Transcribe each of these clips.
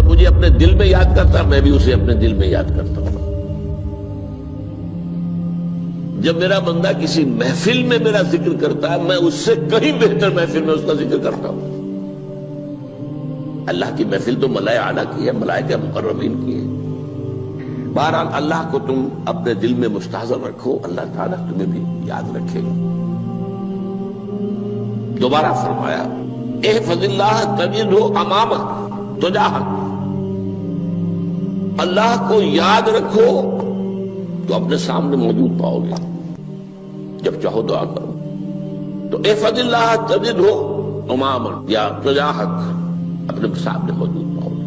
جب مجھے اپنے دل میں یاد کرتا میں بھی اسے اپنے دل میں یاد کرتا ہوں. جب میرا بندہ کسی محفل میں میرا ذکر کرتا ہے میں اس سے کہیں بہتر محفل میں اس کا ذکر کرتا ہوں. اللہ کی محفل تو ملائے اعلیٰ کی ہے، ملائکہ مقربین کی ہے. بہرحال اللہ کو تم اپنے دل میں مستحضر رکھو، اللہ تعالیٰ تمہیں بھی یاد رکھے گا. دوبارہ فرمایا احفظ اللہ تجدہ امامک تجاہک، اللہ کو یاد رکھو تو اپنے سامنے موجود پاؤ گے. جب چاہو دعا کرو تو احفظ اللہ تجدہ امامک یا تجاہک، اپنے سامنے موجود پاؤ گے.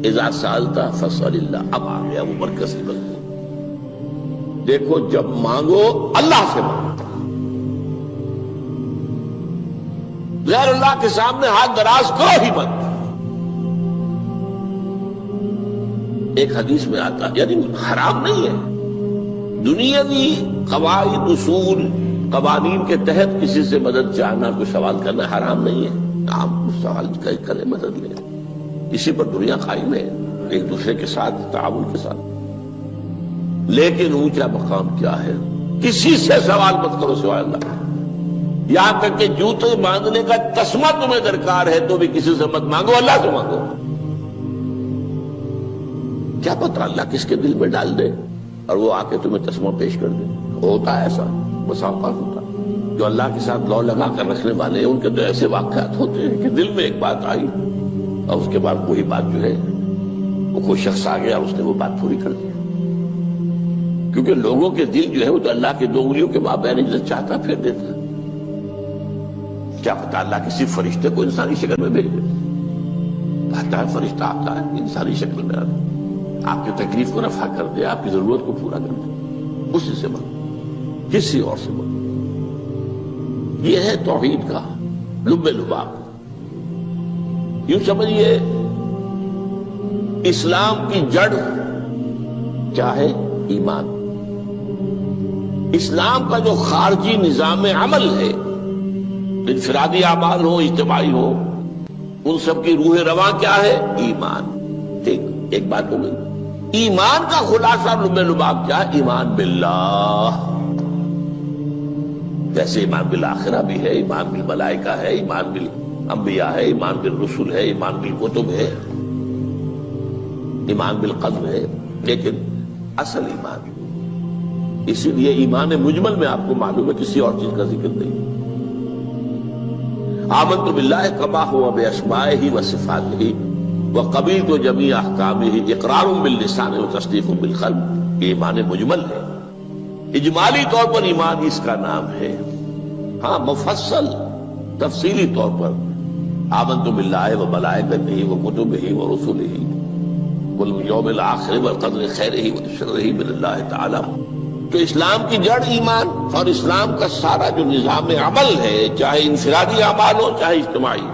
اذا سألت فاسأل اللہ، اب آ گیا وہ مرکزی مضمون. دیکھو جب مانگو اللہ سے مانگو، غیر اللہ کے سامنے ہاتھ دراز کرو ہی مت. ایک حدیث میں آتا یعنی حرام نہیں ہے، دنیاوی قواعد اصول قوانین کے تحت کسی سے مدد چاہنا، کوئی سوال کرنا حرام نہیں ہے. آپ سوال کریں، مدد لیں، اسی پر دنیا قائم ہے، ایک دوسرے کے ساتھ تعاون کے ساتھ. لیکن اونچا مقام کیا ہے؟ کسی سے سوال مت کرو سوائے اللہ. یہاں تک کہ جوتے باندھنے کا تسمہ تمہیں درکار ہے تو بھی کسی سے مت مانگو، اللہ سے مانگو. کیا پتہ اللہ کس کے دل میں ڈال دے اور وہ آ کے تمہیں تسمہ پیش کر دے. ہوتا ہے ایسا، بس اوقات ہوتا ہے. جو اللہ کے ساتھ لو لگا کر رکھنے والے ہیں ان کے تو ایسے واقعات ہوتے ہیں کہ دل میں ایک بات آئی اور اس کے بعد وہی بات جو ہے وہ کوئی شخص آ گیا اور اس نے وہ بات پوری کر دی. کیونکہ لوگوں کے دل جو ہے وہ تو اللہ کے دو انگلیوں کے مابین جو چاہتا پھر دیتا. کیا پتہ اللہ کسی فرشتے کو انسانی شکل میں بھیج دے. آتا ہے فرشتہ، آتا ہے انسانی شکل میں، آپ کی تکلیف کو رفع کر دے، آپ کی ضرورت کو پورا کر دے. اسی سے مانگو، کسی اور سے مانگو. یہ ہے توحید کا لب لباب. یوں سمجھیے اسلام کی جڑ کیا ہے؟ ایمان. اسلام کا جو خارجی نظام عمل ہے، انفرادی اعمال ہو اجتماعی ہو، ان سب کی روح رواں کیا ہے؟ ایمان. ٹھیک، ایک بات ہو گئی. ایمان کا خلاصہ لب لباب کیا ہے؟ ایمان باللہ. جیسے ایمان بالآخرہ بھی ہے، ایمان بالملائکہ ہے، ایمان بالانبیاء ہے، ایمان بالرسل ہے، ایمان بالکتب ہے، ایمان بالقدر ہے. لیکن اصل ایمان، اسی لیے ایمان مجمل میں آپ کو معلوم ہے کسی اور چیز کا ذکر نہیں. آمنت باللہ کما ہوا باسمائہ وصفاتہ وقبلت جمیع احکامہ اقرار باللسان وتصدیق بالقلب. یہ ایمان مجمل ہے. اجمالی طور پر ایمان اس کا نام ہے. ہاں مفصل تفصیلی طور پر آمنت باللہ وملائکتہ وکتبہ ورسلہ والیوم الآخر والقدر خیرہ وشرہ من اللہ تعالی. تو اسلام کی جڑ ایمان، اور اسلام کا سارا جو نظام عمل ہے، چاہے انفرادی اعمال ہو چاہے اجتماعی،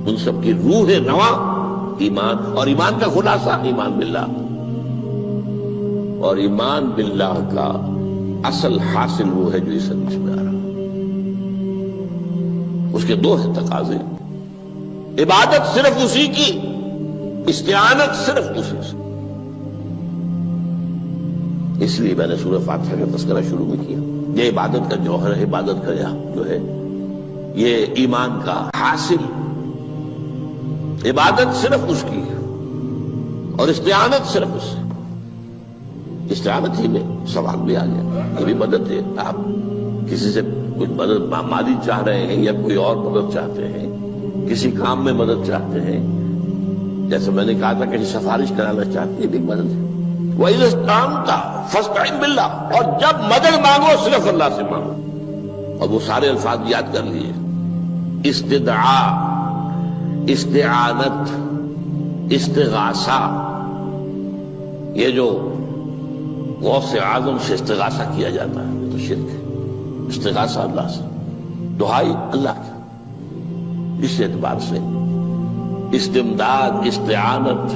ان سب کی روح رواں ایمان. اور ایمان کا خلاصہ ایمان باللہ. اور ایمان باللہ کا اصل حاصل وہ ہے جو اس حدیث میں آ رہا. اس کے دو ہیں تقاضے. عبادت صرف اسی کی، استعانت صرف اسی سے. اس لیے میں نے سورہ فاتحہ کا تذکرہ شروع میں کیا. یہ عبادت کا جوہر ہے، عبادت کا جو ہے یہ ایمان کا حاصل. عبادت صرف اس کی ہے اور استعانت صرف اس سے. استعانت ہی میں سوال بھی آ گیا، یہ بھی مدد ہے. آپ کسی سے کچھ مدد مالی چاہ رہے ہیں یا کوئی اور مدد چاہتے ہیں، کسی کام میں مدد چاہتے ہیں، جیسے میں نے کہا تھا کہ سفارش کرانا چاہتے ہیں، یہ بھی مدد ہے. وَإِذَا اسْتَعَنْتَ فَاسْتَعِنْ بِاللَّهِ. اور جب مدد مانگو صرف اللہ سے مانگو. اور وہ سارے الفاظ یاد کر لیے: استدعاء، استعانت، استغاثہ. یہ جو غوث اعظم سے استغاثہ کیا جاتا ہے یہ تو شرک ہے. استغاثہ اللہ سے، دعائی اللہ کی. اس اعتبار سے استمداد، استعانت،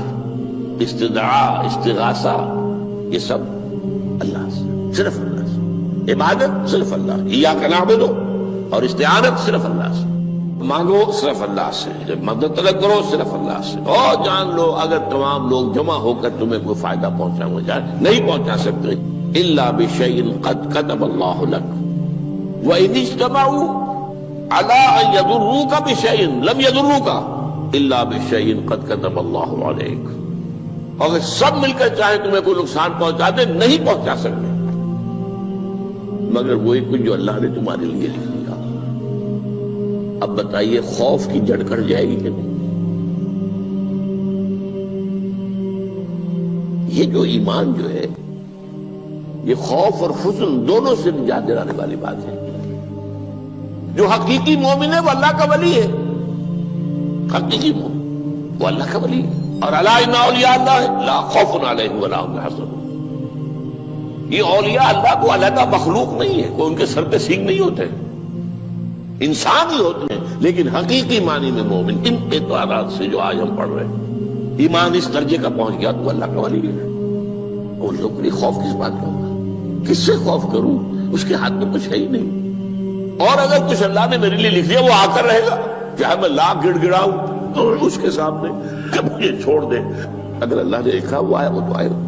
استدعاء، استغاثہ یہ سب اللہ سے، صرف اللہ سے. عبادت صرف اللہ، ایاک نعبد، اور استعانت صرف اللہ سے. مانگو صرف اللہ سے، جب مدد طلب کرو صرف اللہ سے، اور جان لو اگر تمام لوگ جمع ہو کر تمہیں کوئی فائدہ پہنچانا جائے نہیں پہنچا سکتے، الا بشیء قد کتب اللہ لک وان اجتمعوا علی ان یضروک بشیء لم یضروک الا بشیء قد کتب اللہ علیک، اگر سب مل کر چاہیں تمہیں کوئی نقصان پہنچا دے نہیں پہنچا سکتے مگر وہی کچھ جو اللہ نے تمہارے لیے لکھ دیا۔ اب بتائیے خوف کی جڑ کٹ جائے گی کہ نہیں؟ یہ جو ایمان جو ہے یہ خوف اور حزن دونوں سے نجات دلانے والی بات ہے۔ جو حقیقی مومن ہے وہ اللہ کا ولی ہے، حقیقی مومن وہ اللہ کا ولی ہے، اور الا ان اولیاء اللہ لا خوف علیہم ولا هم يحزنون۔ یہ اولیاء اللہ کو علیحدہ مخلوق نہیں ہے، کوئی ان کے سر پہ سینگ نہیں ہوتے، انسان ہی ہوتے ہیں، لیکن حقیقی معنی میں مومن ان اعتبارات سے جو آج ہم پڑھ رہے ہیں، ایمان اس درجے کا پہنچ گیا تو اللہ کا ولی ہے۔ اور لوگ کے لیے خوف کس بات کا ہوگا؟ کس سے خوف کروں؟ اس کے ہاتھ میں کچھ ہے ہی نہیں، اور اگر کچھ اللہ نے میرے لیے لکھ دیا وہ آ کر رہے گا، چاہے میں لاکھ گڑ گڑاؤں اس کے سامنے کہ مجھے چھوڑ دے، اگر اللہ نے لکھا وہ آیا وہ تو آئے گا،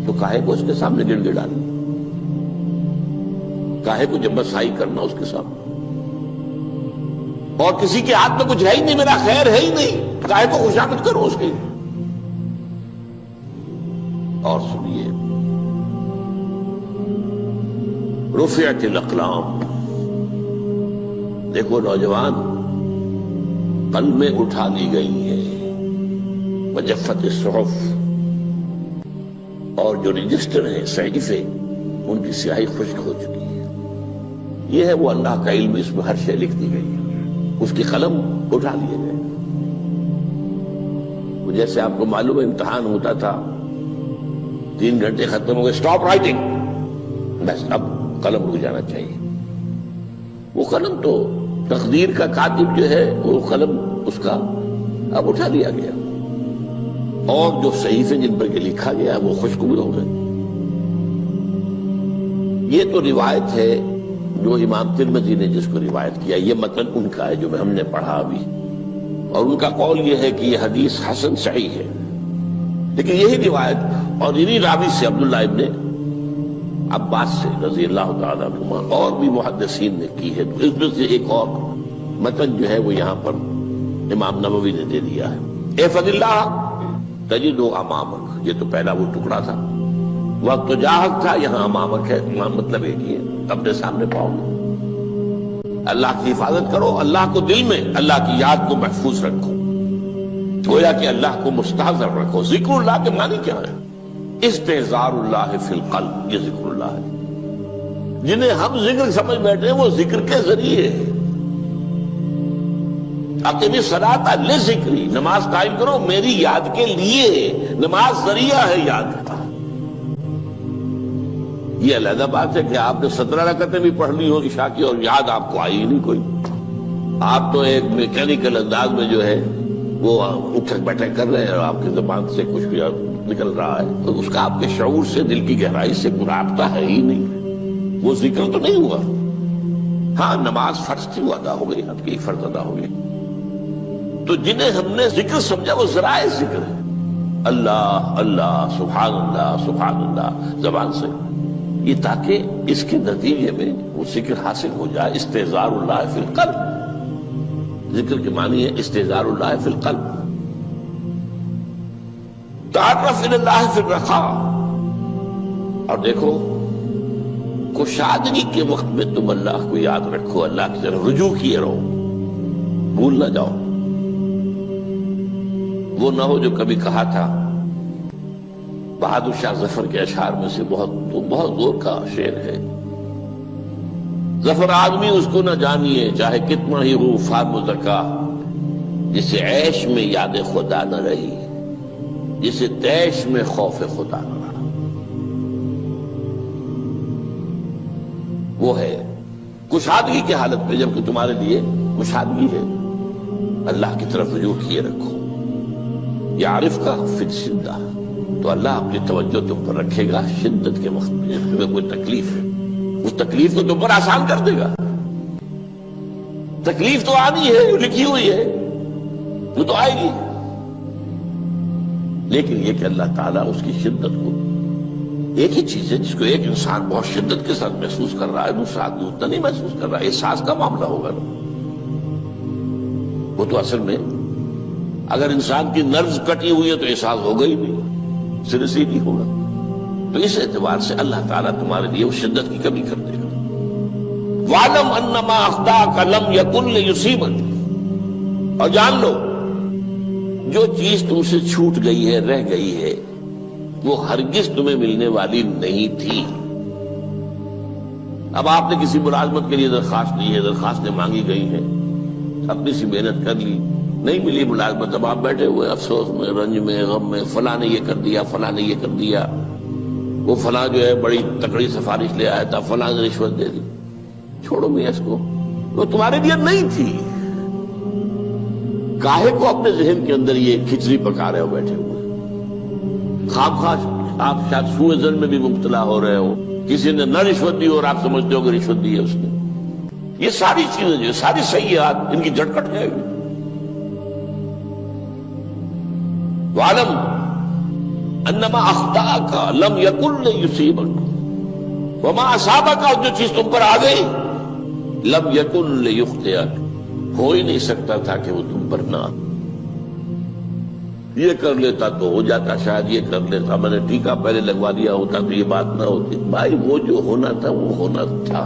تو کاہے کو اس کے سامنے گڑ گڑانا، کاہے کو جبرسائی کرنا اس کے سامنے، اور کسی کے ہاتھ میں کچھ ہے ہی نہیں، میرا خیر ہے ہی نہیں، کاہے کو خوشامد کرو اس کی۔ اور سنیے، رفعت الاقلام، دیکھو نوجوان، قلمیں اٹھا لی گئی ہیں، وجفت الصحف، اور جو رجسٹر ہیں صحیفے ان کی سیاہی خشک ہو چکی ہے۔ یہ ہے وہ اللہ کا علم، اس میں ہر شے لکھ دی گئی ہے، اس کی قلم اٹھا لیے گئے۔ جیسے آپ کو معلوم ہے امتحان ہوتا تھا، 3 گھنٹے ختم ہو گئے، اسٹاپ رائٹنگ، بس اب قلم رک جانا چاہیے۔ وہ قلم تو تقدیر کا کاتب جو ہے وہ قلم اس کا اب اٹھا لیا گیا، اور جو صحیفے جن پر کے لکھا گیا وہ خشک بھی ہو گئے۔ یہ تو روایت ہے جو امام ترمذی نے جس کو روایت کیا، یہ متن ان کا ہے جو ہم نے پڑھا ابھی، اور ان کا قول یہ ہے کہ یہ حدیث حسن صحیح ہے، لیکن یہی روایت اور انہی راوی سے عبداللہ ابن عباس سے رضی اللہ تعالیٰ عنہما اور بھی محدثین نے کی ہے، تو اس میں سے ایک اور متن جو ہے وہ یہاں پر امام نووی نے دے دیا ہے۔ احفظ اللہ تجدہ امامک، یہ تو پہلا وہ ٹکڑا تھا، وقت تو جاہک تھا، یہاں امامک ہے، امام مطلب ایک ہی ہے، اپنے سامنے پاؤ گے۔ اللہ کی حفاظت کرو، اللہ کو دل میں، اللہ کی یاد کو محفوظ رکھو، گویا کہ اللہ کو مستحضر رکھو۔ ذکر اللہ کے معنی کیا ہے؟ استحضار اللہ فی القلب، یہ ذکر اللہ ہے۔ جنہیں ہم ذکر سمجھ بیٹھے ہیں وہ ذکر کے ذریعے ہے۔ اقیم الصلاۃ لذکری، نماز قائم کرو میری یاد کے لیے، نماز ذریعہ ہے یاد کا۔ یہ علیحدہ بات ہے کہ آپ نے 17 رکعتیں بھی پڑھ لی ہو عشاء کی اور یاد آپ کو آئی ہی نہیں کوئی، آپ تو ایک میکینیکل انداز میں جو ہے وہ اٹھک بیٹھک کر رہے ہیں اور آپ کی زبان سے کچھ بھی نکل رہا ہے، تو اس کا آپ کے شعور سے، دل کی گہرائی سے کوئی رابطہ ہے ہی نہیں، وہ ذکر تو نہیں ہوا۔ ہاں نماز فرض تھی وہ ادا ہو گئی، آپ کی فرض ادا ہو گئی۔ تو جنہیں ہم نے ذکر سمجھا وہ ذرائع ذکر ہے، اللہ اللہ سبحان اللہ زبان سے، یہ تاکہ اس کے نتیجے میں وہ ذکر حاصل ہو جائے۔ استحضار اللہ فی القلب، ذکر کے معنی ہے استحضار اللہ فی القلب۔ تعرف الی اللہ فی الرخاء، اور دیکھو کشادگی کے وقت میں تم اللہ کو یاد رکھو، اللہ کی طرف رجوع کیے رہو، بھول نہ جاؤ۔ وہ نہ ہو جو کبھی کہا تھا، بہادر شاہ ظفر کے اشعار میں سے بہت زور کا شعر ہے، ظفر آدمی اس کو نہ جانیے چاہے کتنا ہی ہو فام و زکا، جسے عیش میں یاد خدا نہ رہی، جسے تیش میں خوف خدا نہ رہا۔ وہ ہے کشادگی کی حالت میں، جبکہ تمہارے لیے کشادگی ہے، اللہ کی طرف رجوع کیے رکھو۔ یعرف کا فی الشدہ، تو اللہ اپنی توجہ تم پر رکھے گا شدت کے وقت میں، جب تمہیں کوئی تکلیف ہے اس تکلیف کو تم پر آسان کر دے گا۔ تکلیف تو آنی ہے، جو لکھی ہوئی ہے وہ تو آئے گی، لیکن یہ کہ اللہ تعالیٰ اس کی شدت کو، ایک ہی چیز ہے جس کو ایک انسان بہت شدت کے ساتھ محسوس کر رہا ہے، دوسرا آدمی اتنا نہیں محسوس کر رہا ہے، احساس کا معاملہ ہوگا نا۔ وہ تو اصل میں اگر انسان کی نرز کٹی ہوئی ہے تو احساس ہوگا ہی نہیں، سرے سے ہی نہیں ہوگا۔ تو اس اعتبار سے اللہ تعالیٰ تمہارے لیے اس شدت کی کمی کر دے گا۔ وَاعْلَمْ أَنَّمَا أَخْطَأَكَ لَمْ يَكُنْ لِيُصِيبَكَ، اور جان لو جو چیز تم سے چھوٹ گئی ہے، رہ گئی ہے، وہ ہرگز تمہیں ملنے والی نہیں تھی۔ اب آپ نے کسی ملازمت کے لیے درخواست دی ہے، درخواستیں مانگی گئی ہیں، اپنی سی محنت کر لی، نہیں ملی ملازمت، اب آپ بیٹھے ہوئے افسوس میں، رنج میں، غم میں، فلاں نے یہ کر دیا، فلاں نے یہ کر دیا، وہ فلاں جو ہے بڑی تکڑی سفارش لے آیا تھا، فلاں نے رشوت دے دی۔ چھوڑو میاں اس کو، وہ تمہارے لیے نہیں تھی۔ کاہے کو اپنے ذہن کے اندر یہ کھچڑی پکا رہے ہو بیٹھے ہوئے؟ خواہ آپ شاید سوء ظن میں بھی مبتلا ہو رہے ہو، کسی نے نہ رشوت دی اور آپ سمجھتے ہو کہ رشوت دی ہے اس نے۔ یہ ساری چیزیں جو ساری سیئات، ان کی جڑ کٹ جائے گی۔ وَاعْلَمْ أَنَّمَا أَخْطَأَكَ لَمْ يَكُنْ لِيُصِيبَكَ وَمَا أَصَابَكَ، جو چیز تم پر آ گئی، لَمْ يَكُنْ لِيُخْطِئَكَ، ہو ہی نہیں سکتا تھا کہ وہ تم پر نہ آ۔ یہ کر لیتا تو ہو جاتا، شاید یہ کر لیتا، میں نے ٹیکا پہلے لگوا دیا ہوتا تو یہ بات نہ ہوتی۔ بھائی وہ جو ہونا تھا وہ ہونا تھا۔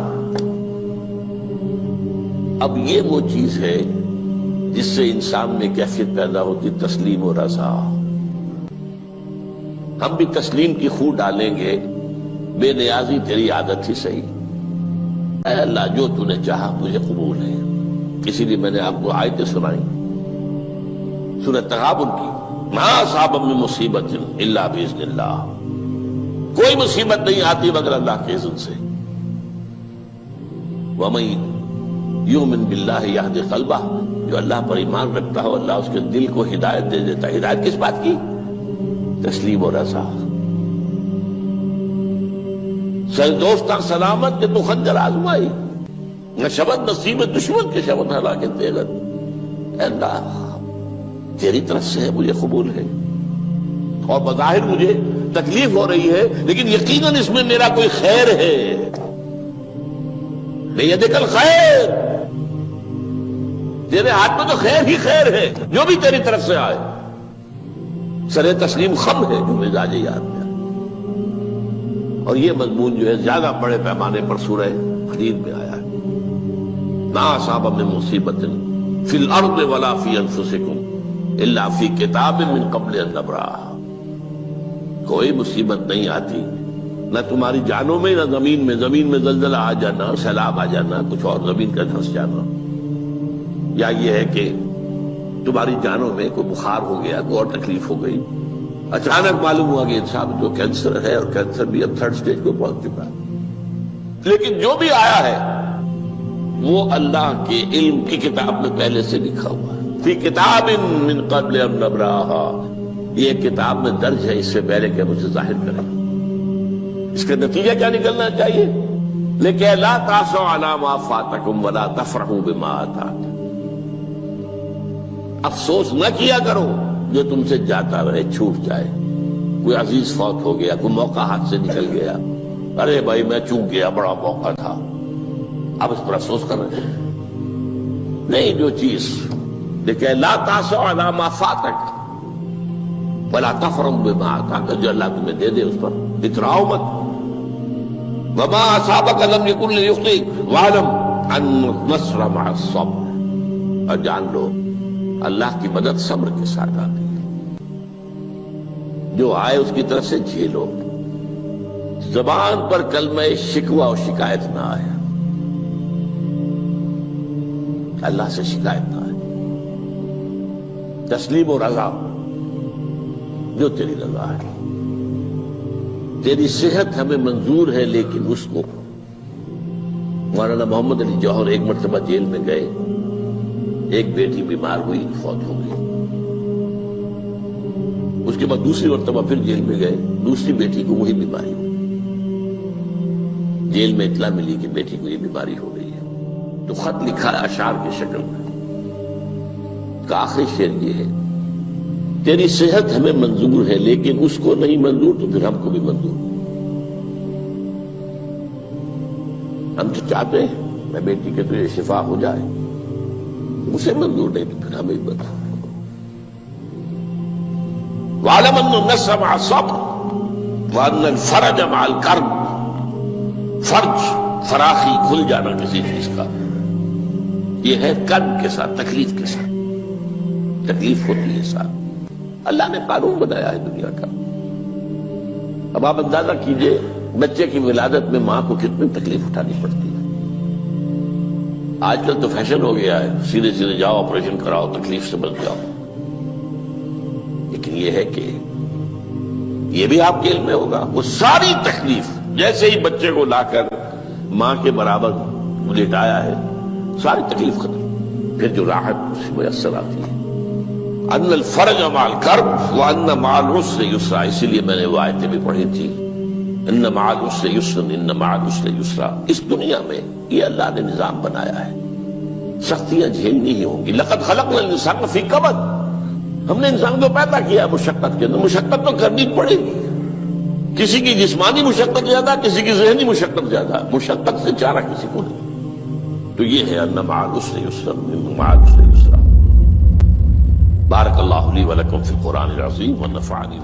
اب یہ وہ چیز ہے جس سے انسان میں کیفیت پیدا ہوتی، تسلیم و رضا۔ ہم بھی تسلیم کی خو ڈالیں گے، بے نیازی تیری عادت ہی صحیح، اے اللہ جو تو نے چاہا مجھے قبول ہے۔ اسی لیے میں نے آپ کو آیتیں سنائی سورہ تغابن کی، ما اصاب من مصیبت الا باذن اللہ، کوئی مصیبت نہیں آتی مگر اللہ کے اذن سے۔ وَمَن یؤمن باللہ یہدی قلبہ، جو اللہ پر ایمان رکھتا ہو اللہ اس کے دل کو ہدایت دے دیتا ہے۔ ہدایت کس بات کی؟ تسلیم و رضا۔ سر دوستاں سلامت کہ تو خنجر آزمائی، نہ شبد نصیب دشمن کے شبد ہلاکت تیغت۔ اے اللہ تیری طرف سے ہے، مجھے قبول ہے، اور بظاہر مجھے تکلیف ہو رہی ہے لیکن یقیناً اس میں میرا کوئی خیر ہے۔ بیدک الخیر، تیرے ہاتھ میں تو خیر ہی خیر ہے، جو بھی تیری طرف سے آئے۔ سر تسلیم خم ہے جو مزاج یاد میں، اور یہ مضمون جو ہے زیادہ بڑے پیمانے پر سورہ حدید میں آیا ہے۔ ما اصاب من مصیبت فی الارض ولا فی انفسکم الا فی کتاب من قبل ان نبرأہا، کوئی مصیبت نہیں آتی نہ تمہاری جانوں میں نہ زمین میں زلزلہ آ جانا، سیلاب آ جانا، کچھ اور زمین کا دھنس جانا، یا یہ ہے کہ تمہاری جانوں میں کوئی بخار ہو گیا، کوئی اور تکلیف ہو گئی، اچانک معلوم ہوا کہ انسان جو کینسر ہے، اور کینسر بھی اب 3rd سٹیج کو پہنچ چکا ہے، لیکن جو بھی آیا ہے وہ اللہ کے علم کی کتاب میں پہلے سے لکھا ہوا ہے۔ فی کتاب من قبل ان نبرأہا، یہ کتاب میں درج ہے اس سے پہلے کہ ہم اسے ظاہر کریں۔ اس کا نتیجہ کیا نکلنا چاہیے؟ لیکن لا تأسوا علی ما فاتکم ولا تفرحوا بما آتاکم، افسوس نہ کیا کرو جو تم سے جاتا رہے، چھوٹ جائے، کوئی عزیز فوت ہو گیا، کوئی موقع ہاتھ سے نکل گیا، ارے بھائی میں چوک گیا، بڑا موقع تھا، اب اس پر افسوس کر رہے ہیں۔ نہیں، جو چیز دیکھیں لا تأسوا علی ما فاتک ولا تفرحوا بما آتاک، جو اللہ تمہیں دے دے اس پر اتراؤ مت۔ وما اصابک لم یکن لیخطئک واعلم ان النصر مع الصبر، اور جان لو اللہ کی مدد صبر کے ساتھ آتی ہے، جو آئے اس کی طرف سے جھیلو، زبان پر کلمہ شکوہ اور شکایت نہ آئے، اللہ سے شکایت نہ آئے، تسلیم و رضا، جو تیری رضا ہے۔ تیری صحت ہمیں منظور ہے لیکن اس کو، مولانا محمد علی جوہر ایک مرتبہ جیل میں گئے، ایک بیٹی بیمار ہوئی، فوت ہو گئی، اس کے بعد دوسری مرتبہ پھر جیل میں گئے، دوسری بیٹی کو وہی بیماری ہوئی، جیل میں اطلاع ملی کہ بیٹی کو یہ بیماری ہو گئی ہے، تو خط لکھا ہے اشعار کی شکل میں، کا آخری شعر یہ ہے: تیری صحت ہمیں منظور ہے لیکن اس کو نہیں منظور تو پھر ہم کو بھی منظور۔ ہم تو چاہتے ہیں میں بیٹی کے تجھے شفا ہو جائے، اسے منظور نہیں تو پھر ہمیں بھی منظور۔ وَاعْلَمْ أَنَّ النَّصْرَ مَعَ الصَّبْرِ وَأَنَّ الْفَرَجَ مَعَ الْكَرْبِ۔ فرج، فراخی، کھل جانا کسی چیز کا، یہ ہے کرب کے ساتھ، تکلیف کے ساتھ، تکلیف ہوتی ہے ساتھ۔ اللہ نے قانون بنایا ہے دنیا کا۔ اب آپ اندازہ کیجئے بچے کی ولادت میں ماں کو کتنی تکلیف اٹھانی پڑتی ہے۔ آج کل تو فیشن ہو گیا ہے، سیدھے سیدھے جاؤ، آپریشن کراؤ، تکلیف سے بچ جاؤ، لیکن یہ ہے کہ یہ بھی آپ کے علم میں ہوگا، وہ ساری تکلیف جیسے ہی بچے کو لا کر ماں کے برابر لٹایا ہے، ساری تکلیف ختم، پھر جو راحت اس سے میسر آتی ہے۔ ان الفرج مع الکرب وان مع العسر یسرا، اسی لیے میں نے وہ آیتیں بھی پڑھی تھی، ان مع العسر یسرا، ان مع العسر یسرا۔ اس دنیا میں یہ اللہ نے نظام بنایا ہے، سختیاں جھیلنی ہی ہوں گی۔ لقد خلقنا الانسان فی کبد، ہم نے انسان کو پیدا کیا مشقت کے اندر، مشقت تو کرنی پڑے گی۔ کسی کی جسمانی مشقت زیادہ، کسی کی ذہنی مشقت زیادہ، مشقت سے چارہ کسی کو نہیں۔ تو یہ ہے ان مع العسر یسرا ان مع العسر یسرا۔ بارک اللہ لی ولکم فی القرآن العظیم ونفعنی